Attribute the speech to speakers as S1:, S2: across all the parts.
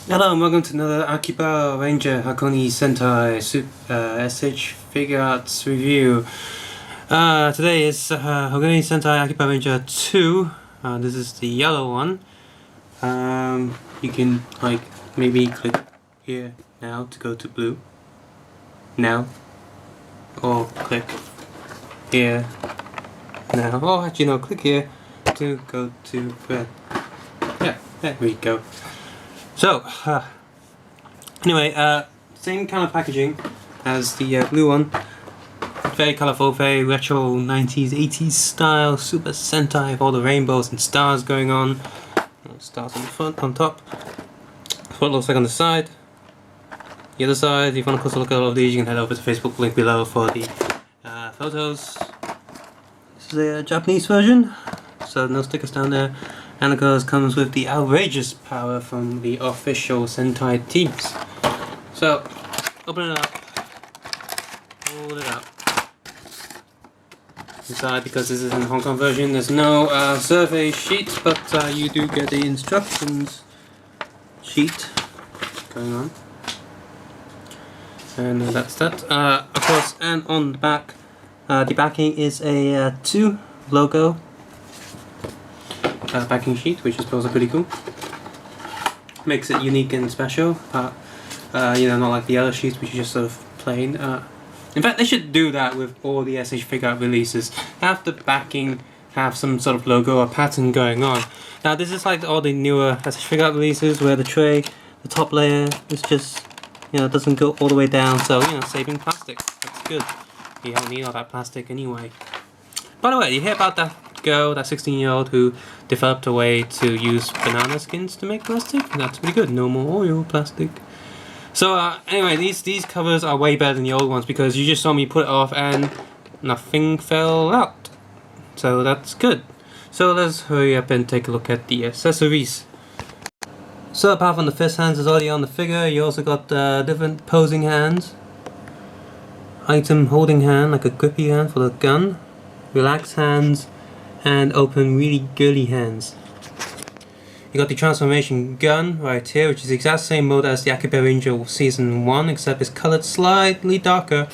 S1: Hello and welcome to another Akibaranger Hakoni Sentai SH Figuarts review. Today is Hakoni Sentai Akibaranger 2. This is the yellow one. You can maybe click here now to go to blue. Now. Or click here now. Oh, actually no, click here to go to red. Yeah, there we go. So, anyway, same kind of packaging as the blue one. Very colourful, very retro 90s, 80s style, Super Sentai with all the rainbows and stars going on. Stars on the front, on top. That's what it looks like on the side. The other side, if you want a closer look at all of these, you can head over to the Facebook link below for the photos. This is a Japanese version, so no stickers down there. And of course comes with the outrageous power from the official Sentai teams. So, open it up, hold it up. Inside, because this is in the Hong Kong version, there's no survey sheet, but you do get the instructions sheet going on. And that's that. Of course, and on the back, the backing is a Tsuu logo. Backing sheet, which is also pretty cool. Makes it unique and special, but not like the other sheets, which are just sort of plain. In fact, they should do that with all the SH Figuarts releases. Have the backing have some sort of logo or pattern going on. Now, this is like all the newer SH Figuarts releases, where the tray, the top layer, is just doesn't go all the way down. So saving plastic. That's good. You don't need all that plastic anyway. By the way, you hear about that girl, that 16-year-old who developed a way to use banana skins to make plastic? That's pretty good. No more oil plastic. So anyway, these covers are way better than the old ones because you just saw me put it off and nothing fell out. So that's good. So let's hurry up and take a look at the accessories. So apart from the fist hands is already on the figure, you also got different posing hands. Item holding hand, like a grippy hand for the gun. Relaxed hands. And open really girly hands. You got the transformation gun right here, which is the exact same mode as the Akibaranger Season 1, except it's colored slightly darker.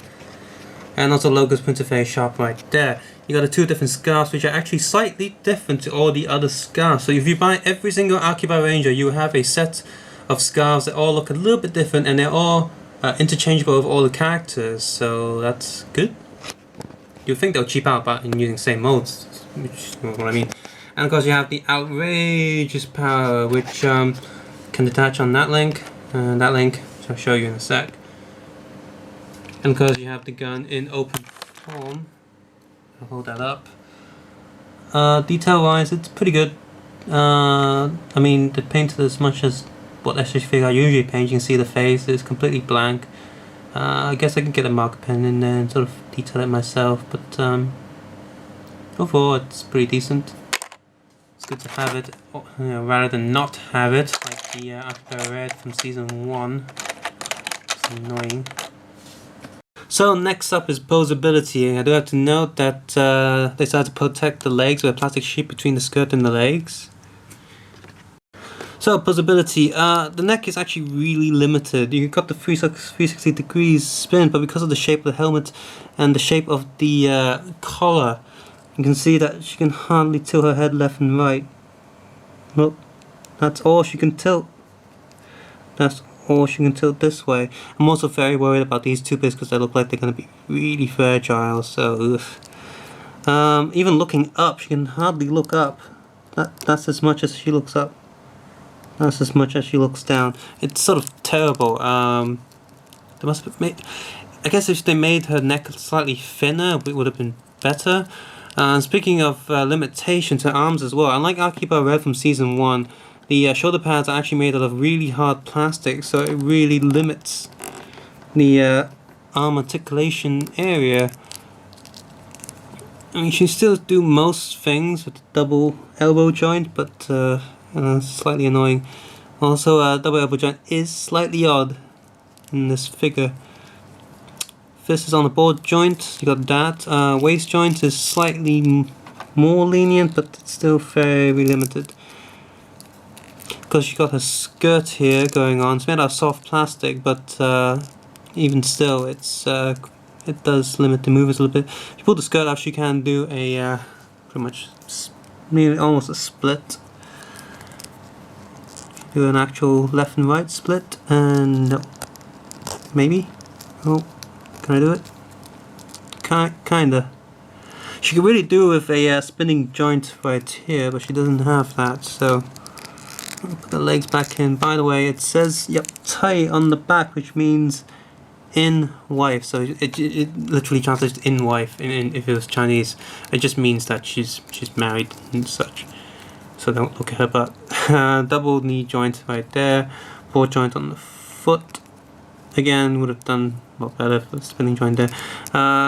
S1: And also logos printed very sharp right there. You got the two different scarves, which are actually slightly different to all the other scarves. So if you buy every single Akibaranger, you have a set of scarves that all look a little bit different, and they're all interchangeable with all the characters. So that's good. You'd think they'll cheap out in using the same modes. Which is what I mean. And of course you have the outrageous power, which can detach on that link, and that link, which I'll show you in a sec. And of course you have the gun in open form. I'll hold that up. Detail wise, it's pretty good. I mean, they painted as much as what SH Figuarts usually paint. You can see the face is completely blank. I guess I can get a marker pen in there and sort of detail it myself, but overall, it's pretty decent. It's good to have it, rather than not have it, like the Akiba Red from Season 1. It's annoying. So next up is poseability. I do have to note that they decided to protect the legs with a plastic sheet between the skirt and the legs. So poseability, the neck is actually really limited. You got the 360 degrees spin, but because of the shape of the helmet and the shape of the collar, you can see that she can hardly tilt her head left and right. Look, that's all she can tilt. That's all she can tilt this way. I'm also very worried about these two bits because they look like they're going to be really fragile. So, even looking up, she can hardly look up. That's as much as she looks up. That's as much as she looks down. It's sort of terrible. They must have made. I guess if they made her neck slightly thinner, it would have been better. Speaking of limitations, her arms as well. Unlike Akiba Red from Season 1, the shoulder pads are actually made out of really hard plastic, so it really limits the arm articulation area. I mean, she can still do most things with the double elbow joint, but slightly annoying. Also, double elbow joint is slightly odd in this figure. Fist is on the board joint, you got that. Waist joint is slightly more lenient, but it's still very limited. because she got her skirt here going on. It's made out of soft plastic, but even still, it does limit the movements a little bit. If you pull the skirt off, she can do a pretty much nearly almost a split. Do an actual left and right split, and no, maybe. Oh, can I do it? Kinda. She could really do with a spinning joint right here, but she doesn't have that, so I'll put the legs back in. By the way, it says yep, tai on the back, which means in wife. So it literally translates to in wife. If it was Chinese, it just means that she's married and such. So don't look at her butt. Double knee joint right there. Ball joint on the foot. Again, would have done a lot better for the spinning joint there.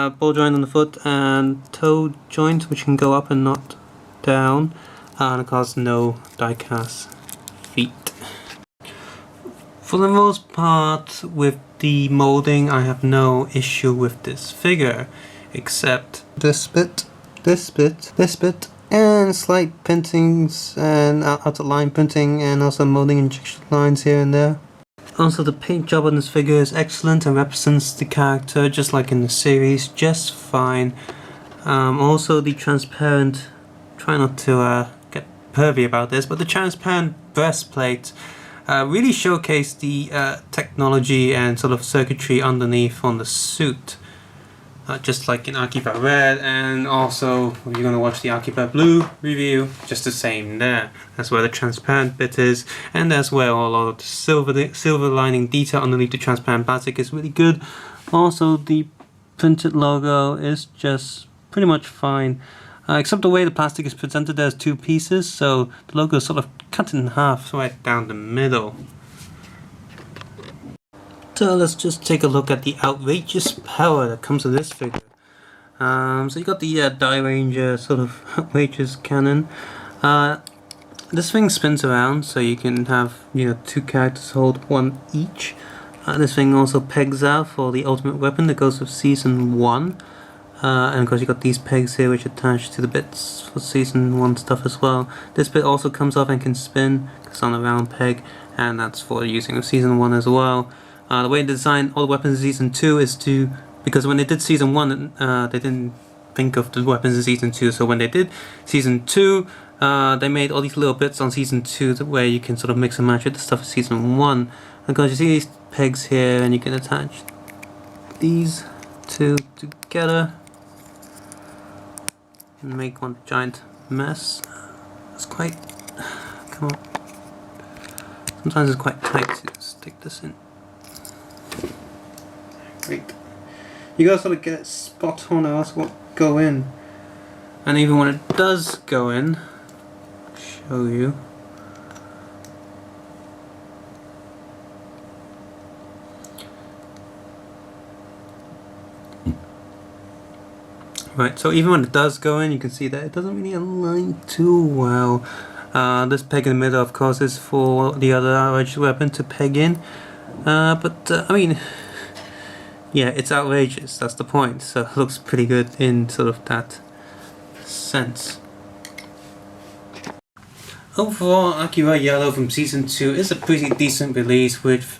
S1: Ball joint on the foot and toe joint, which can go up and not down. And of course, no die-cast feet. For the most part, with the molding, I have no issue with this figure, except this bit, this bit, this bit, and slight paintings and outer line printing, and also molding injection lines here and there. Also, the paint job on this figure is excellent and represents the character just like in the series, just fine. Also, the transparent, try not to get pervy about this, but the transparent breastplate really showcased the technology and sort of circuitry underneath on the suit. Just like in Akiba Red, and also if you're going to watch the Akiba Blue review, just the same there. That's where the transparent bit is, and that's where a lot of the silver lining detail underneath the transparent plastic is really good. Also, the printed logo is just pretty much fine, except the way the plastic is presented. There's two pieces, so the logo is sort of cut in half right down the middle. So let's just take a look at the outrageous power that comes with this figure. So you got the Die Ranger sort of outrageous cannon. This thing spins around, so you can have two characters hold one each. This thing also pegs out for the ultimate weapon that goes with Season 1. And of course you got these pegs here which attach to the bits for Season 1 stuff as well. This bit also comes off and can spin because it's on a round peg, and that's for using with Season 1 as well. The way they designed all the weapons in Season 2 is because when they did Season 1, they didn't think of the weapons in Season 2, so when they did Season 2, they made all these little bits on Season 2 where you can sort of mix and match with the stuff in Season 1. Because you see these pegs here, and you can attach these two together and make one giant mess. It's quite... come on. Sometimes it's quite tight to stick this in. Great. You gotta sort of get it spot on, or else it won't go in. And even when it does go in, I'll show you. Right, so even when it does go in, you can see that it doesn't really align too well. This peg in the middle, of course, is for the other outrageous weapon to peg in. I mean, yeah, it's outrageous, that's the point, so it looks pretty good in sort of that sense. Overall, Akiba Yellow from Season 2 is a pretty decent release with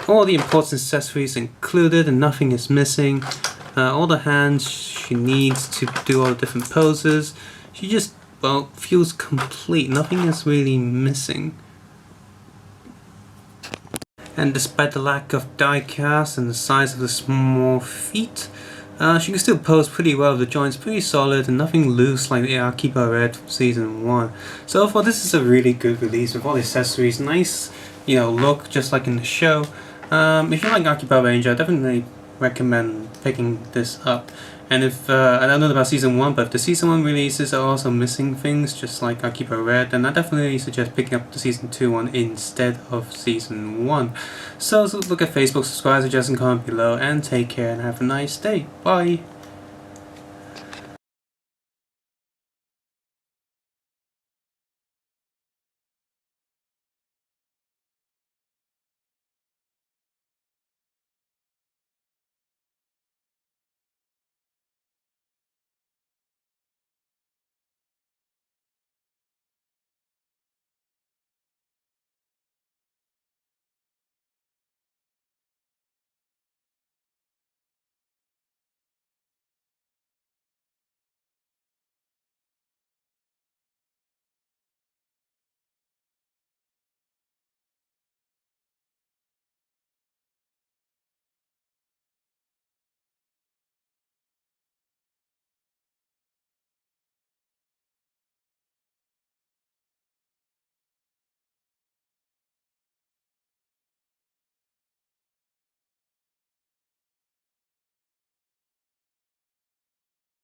S1: all the important accessories included and nothing is missing. All the hands she needs to do all the different poses. She just, well, feels complete, nothing is really missing. And despite the lack of die cast and the size of the small feet, she can still pose pretty well. The joints pretty solid and nothing loose like the Akiba Red from Season 1. So far, this is a really good release with all the accessories, nice, look just like in the show. If you like Akibaranger, I definitely recommend picking this up. And if I don't know about Season 1, but if the Season 1 releases are also missing things just like Akiba Red, then I definitely suggest picking up the Season 2 one instead of Season 1. So look at Facebook, subscribe, suggest and comment below, and take care and have a nice day. Bye!